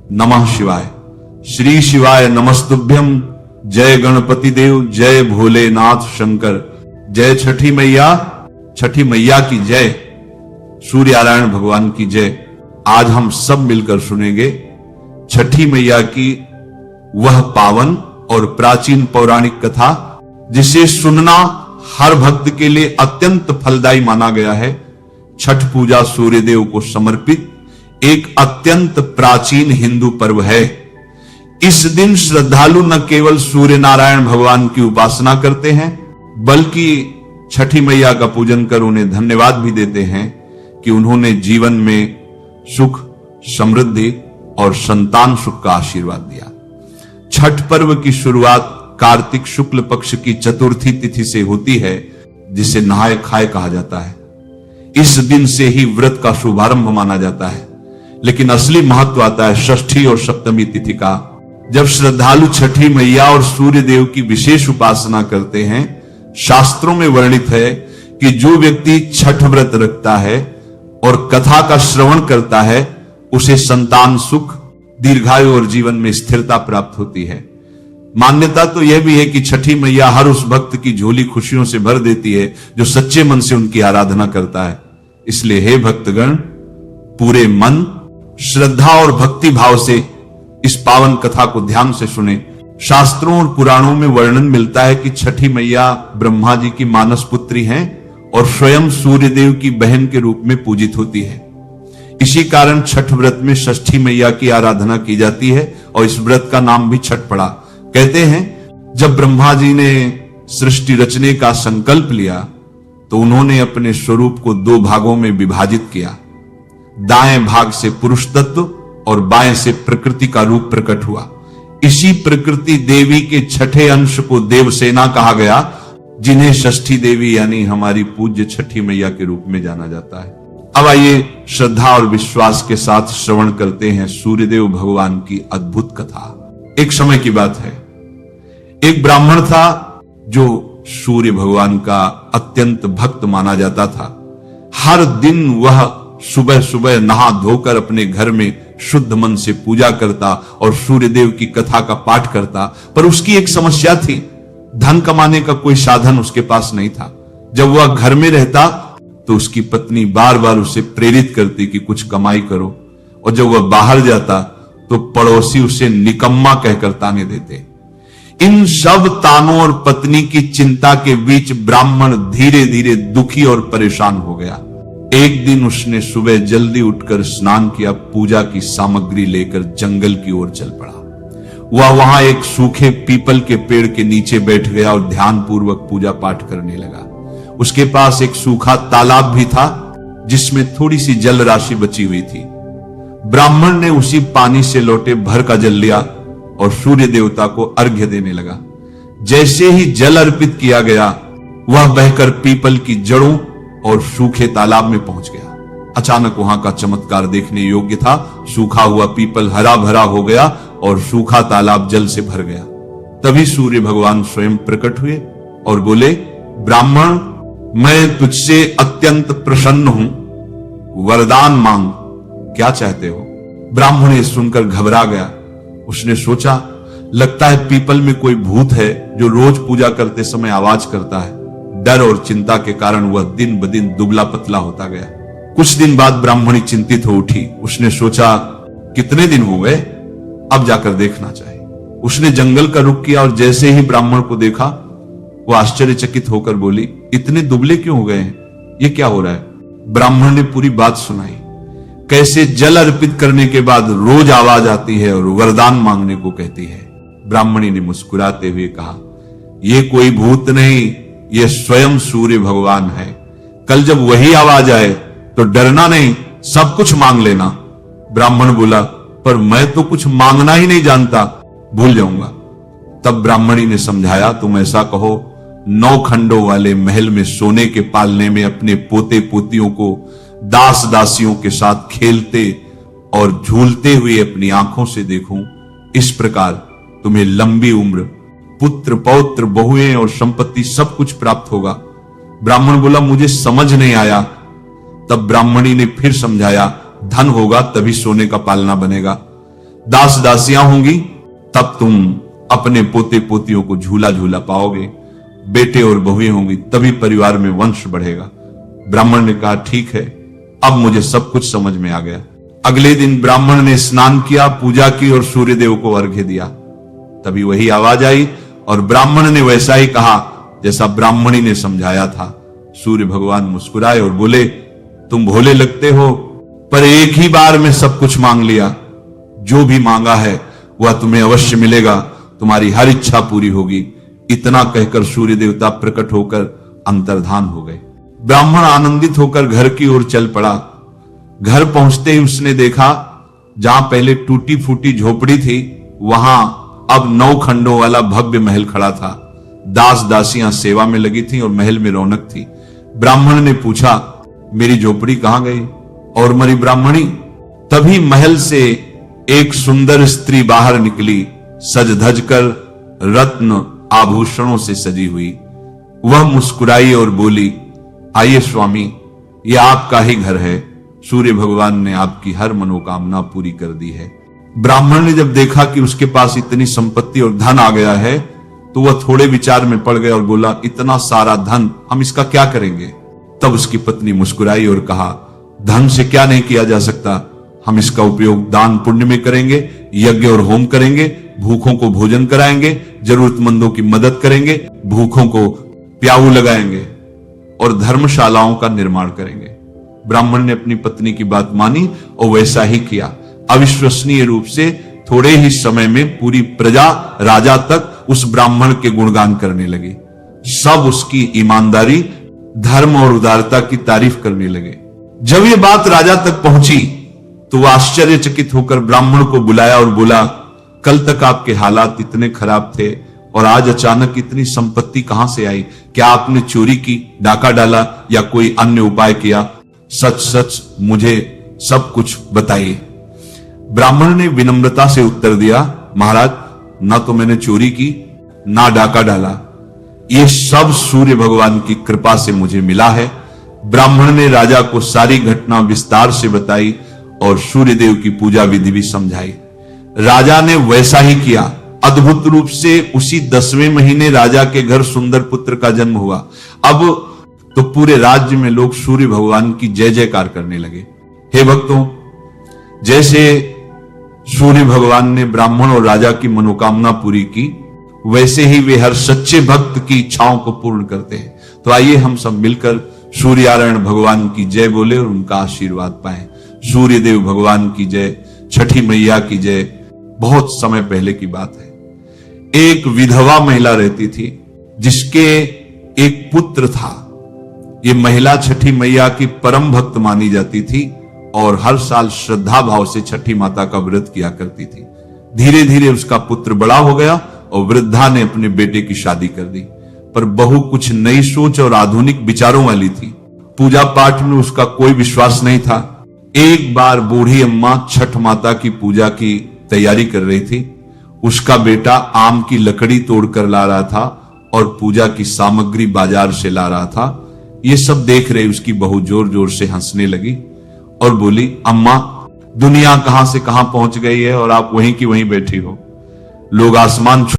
नमः शिवाय। श्री शिवाय नमस्तुभ्यम। जय गणपति देव, जय भोलेनाथ शंकर, जय छठी मैया। छठी मैया की जय, सूर्यनारायण भगवान की जय। आज हम सब मिलकर सुनेंगे छठी मैया की वह पावन और प्राचीन पौराणिक कथा जिसे सुनना हर भक्त के लिए अत्यंत फलदायी माना गया है। छठ पूजा सूर्यदेव को समर्पित एक अत्यंत प्राचीन हिंदू पर्व है। इस दिन श्रद्धालु न केवल सूर्य नारायण भगवान की उपासना करते हैं, बल्कि छठी मैया का पूजन कर उन्हें धन्यवाद भी देते हैं कि उन्होंने जीवन में सुख, समृद्धि और संतान सुख का आशीर्वाद दिया। छठ पर्व की शुरुआत कार्तिक शुक्ल पक्ष की चतुर्थी तिथि से होती है, जिसे नहाय खाए कहा जाता है। इस दिन से ही व्रत का शुभारंभ माना जाता है, लेकिन असली महत्व आता है षष्ठी और सप्तमी तिथि का, जब श्रद्धालु छठी मैया और सूर्य देव की विशेष उपासना करते हैं। शास्त्रों में वर्णित है कि जो व्यक्ति छठ व्रत रखता है और कथा का श्रवण करता है, उसे संतान सुख, दीर्घायु और जीवन में स्थिरता प्राप्त होती है। मान्यता तो यह भी है कि छठी मैया हर उस भक्त की झोली खुशियों से भर देती है जो सच्चे मन से उनकी आराधना करता है। इसलिए हे भक्तगण, पूरे मन, श्रद्धा और भक्ति भाव से इस पावन कथा को ध्यान से सुने। शास्त्रों और पुराणों में वर्णन मिलता है कि छठी मैया ब्रह्मा जी की मानस पुत्री हैं और स्वयं सूर्यदेव की बहन के रूप में पूजित होती है। इसी कारण छठ व्रत में षष्ठी मैया की आराधना की जाती है और इस व्रत का नाम भी छठ पड़ा। कहते हैं जब ब्रह्मा जी ने सृष्टि रचने का संकल्प लिया तो उन्होंने अपने स्वरूप को दो भागों में विभाजित किया। दाएं भाग से पुरुष तत्व और बाएं से प्रकृति का रूप प्रकट हुआ। इसी प्रकृति देवी के छठे अंश को देवसेना कहा गया, जिन्हें षष्ठी देवी यानी हमारी पूज्य छठी मैया के रूप में जाना जाता है। अब आइए श्रद्धा और विश्वास के साथ श्रवण करते हैं सूर्यदेव भगवान की अद्भुत कथा। एक समय की बात है, एक ब्राह्मण था जो सूर्य भगवान का अत्यंत भक्त माना जाता था। हर दिन वह सुबह सुबह नहा धोकर अपने घर में शुद्ध मन से पूजा करता और सूर्यदेव की कथा का पाठ करता। पर उसकी एक समस्या थी, धन कमाने का कोई साधन उसके पास नहीं था। जब वह घर में रहता तो उसकी पत्नी बार बार उसे प्रेरित करती कि कुछ कमाई करो, और जब वह बाहर जाता तो पड़ोसी उसे निकम्मा कहकर ताने देते। इन सब तानों और पत्नी की चिंता के बीच ब्राह्मण धीरे धीरे दुखी और परेशान हो गया। एक दिन उसने सुबह जल्दी उठकर स्नान किया, पूजा की सामग्री लेकर जंगल की ओर चल पड़ा। वह वहां एक सूखे पीपल के पेड़ के नीचे बैठ गया और ध्यान पूर्वक पूजा पाठ करने लगा। उसके पास एक सूखा तालाब भी था जिसमें थोड़ी सी जल राशि बची हुई थी। ब्राह्मण ने उसी पानी से लौटे भर का जल लिया और सूर्य देवता को अर्घ्य देने लगा। जैसे ही जल अर्पित किया गया, वह बहकर पीपल की जड़ों और सूखे तालाब में पहुंच गया। अचानक वहां का चमत्कार देखने योग्य था। सूखा हुआ पीपल हरा भरा हो गया और सूखा तालाब जल से भर गया। तभी सूर्य भगवान स्वयं प्रकट हुए और बोले, ब्राह्मण, मैं तुझसे अत्यंत प्रसन्न हूं, वरदान मांग, क्या चाहते हो? ब्राह्मण ये सुनकर घबरा गया। उसने सोचा, लगता है पीपल में कोई भूत है जो रोज पूजा करते समय आवाज करता है। डर और चिंता के कारण वह दिन ब दिन दुबला पतला होता गया। कुछ दिन बाद ब्राह्मणी चिंतित हो उठी। उसने सोचा, कितने दिन हो गए, अब जाकर देखना चाहिए। उसने जंगल का रुख किया और जैसे ही ब्राह्मण को देखा, वो आश्चर्यचकित होकर बोली, इतने दुबले क्यों हो गए हैं, ये क्या हो रहा है? ब्राह्मण ने पूरी बात सुनाई, कैसे जल अर्पित करने के बाद रोज आवाज आती है और वरदान मांगने को कहती है। ब्राह्मणी ने मुस्कुराते हुए कहा, ये कोई भूत नहीं, ये स्वयं सूर्य भगवान है। कल जब वही आवाज आए तो डरना नहीं, सब कुछ मांग लेना। ब्राह्मण बोला, पर मैं तो कुछ मांगना ही नहीं जानता, भूल जाऊंगा। तब ब्राह्मणी ने समझाया, तुम ऐसा कहो, 9 खंडों वाले महल में सोने के पालने में अपने पोते पोतियों को दास दासियों के साथ खेलते और झूलते हुए अपनी आंखों से देखूं, इस प्रकार तुम्हें लंबी उम्र, पुत्र पौत्र बहुएं और संपत्ति सब कुछ प्राप्त होगा। ब्राह्मण बोला, मुझे समझ नहीं आया। तब ब्राह्मणी ने फिर समझाया, धन होगा तभी सोने का पालना बनेगा। दास दासियां होंगी, तब तुम अपने पोते पोतियों को झूला झूला पाओगे। बेटे और बहुएं होंगी, तभी परिवार में वंश बढ़ेगा। ब्राह्मण ने कहा, ठीक है, अब मुझे सब कुछ समझ में आ गया। अगले दिन ब्राह्मण ने स्नान किया, पूजा की और सूर्यदेव को अर्घ्य दिया। तभी वही आवाज आई और ब्राह्मण ने वैसा ही कहा जैसा ब्राह्मणी ने समझाया था। सूर्य भगवान मुस्कुराए और बोले, तुम भोले लगते हो, पर एक ही बार में सब कुछ मांग लिया। जो भी मांगा है वह तुम्हें अवश्य मिलेगा, तुम्हारी हर इच्छा पूरी होगी। इतना कहकर सूर्य देवता प्रकट होकर अंतर्धान हो गए। ब्राह्मण आनंदित होकर घर की ओर चल पड़ा। घर पहुंचते ही उसने देखा, जहां पहले टूटी फूटी झोपड़ी थी, वहां अब 9 खंडों वाला भव्य महल खड़ा था। दास दासियां सेवा में लगी थी और महल में रौनक थी। ब्राह्मण ने पूछा, मेरी झोपड़ी कहां गई और मरी ब्राह्मणी? तभी महल से एक सुंदर स्त्री बाहर निकली, सज धज कर रत्न आभूषणों से सजी हुई। वह मुस्कुराई और बोली, आइए स्वामी, यह आपका ही घर है। सूर्य भगवान ने आपकी हर मनोकामना पूरी कर दी है। ब्राह्मण ने जब देखा कि उसके पास इतनी संपत्ति और धन आ गया है, तो वह थोड़े विचार में पड़ गया और बोला, इतना सारा धन हम इसका क्या करेंगे? तब उसकी पत्नी मुस्कुराई और कहा, धन से क्या नहीं किया जा सकता, हम इसका उपयोग दान पुण्य में करेंगे, यज्ञ और होम करेंगे, भूखों को भोजन कराएंगे, जरूरतमंदों की मदद करेंगे, भूखों को प्याऊ लगाएंगे और धर्मशालाओं का निर्माण करेंगे। ब्राह्मण ने अपनी पत्नी की बात मानी और वैसा ही किया। अविश्वसनीय रूप से थोड़े ही समय में पूरी प्रजा, राजा तक उस ब्राह्मण के गुणगान करने लगी। सब उसकी ईमानदारी, धर्म और उदारता की तारीफ करने लगे। जब ये बात राजा तक पहुंची तो वह आश्चर्यचकित होकर ब्राह्मण को बुलाया और बोला, कल तक आपके हालात इतने खराब थे और आज अचानक इतनी संपत्ति कहां से आई? क्या आपने चोरी की, डाका डाला या कोई अन्य उपाय किया? सच सच मुझे सब कुछ बताइए। ब्राह्मण ने विनम्रता से उत्तर दिया, महाराज, ना तो मैंने चोरी की, ना डाका डाला, ये सब सूर्य भगवान की कृपा से मुझे मिला है। ब्राह्मण ने राजा को सारी घटना विस्तार से बताई और सूर्यदेव की पूजा विधि भी समझाई। राजा ने वैसा ही किया। अद्भुत रूप से उसी 10वें महीने राजा के घर सुंदर पुत्र का जन्म हुआ। अब तो पूरे राज्य में लोग सूर्य भगवान की जय जयकार करने लगे। हे भक्तों, जैसे सूर्य भगवान ने ब्राह्मण और राजा की मनोकामना पूरी की, वैसे ही वे हर सच्चे भक्त की इच्छाओं को पूर्ण करते हैं। तो आइए हम सब मिलकर सूर्यनारायण भगवान की जय बोले और उनका आशीर्वाद पाएं। सूर्यदेव भगवान की जय, छठी मैया की जय। बहुत समय पहले की बात है, एक विधवा महिला रहती थी जिसके एक पुत्र था। ये महिला छठी मैया की परम भक्त मानी जाती थी और हर साल श्रद्धा भाव से छठी माता का व्रत किया करती थी। धीरे धीरे उसका पुत्र बड़ा हो गया और वृद्धा ने अपने बेटे की शादी कर दी। पर बहू कुछ नई सोच और आधुनिक विचारों वाली थी। पूजा पाठ में उसका कोई विश्वास नहीं था। एक बार बूढ़ी अम्मा छठ माता की पूजा की तैयारी कर रही थी। उसका बेटा आम की लकड़ी तोड़कर ला रहा था और पूजा की सामग्री बाजार से ला रहा था। ये सब देख रहे उसकी बहू जोर जोर से हंसने लगी और बोली, अम्मा, दुनिया कहां से कहां पहुंच गई है और आप वहीं की वहीं बैठी हो। लोग आसमान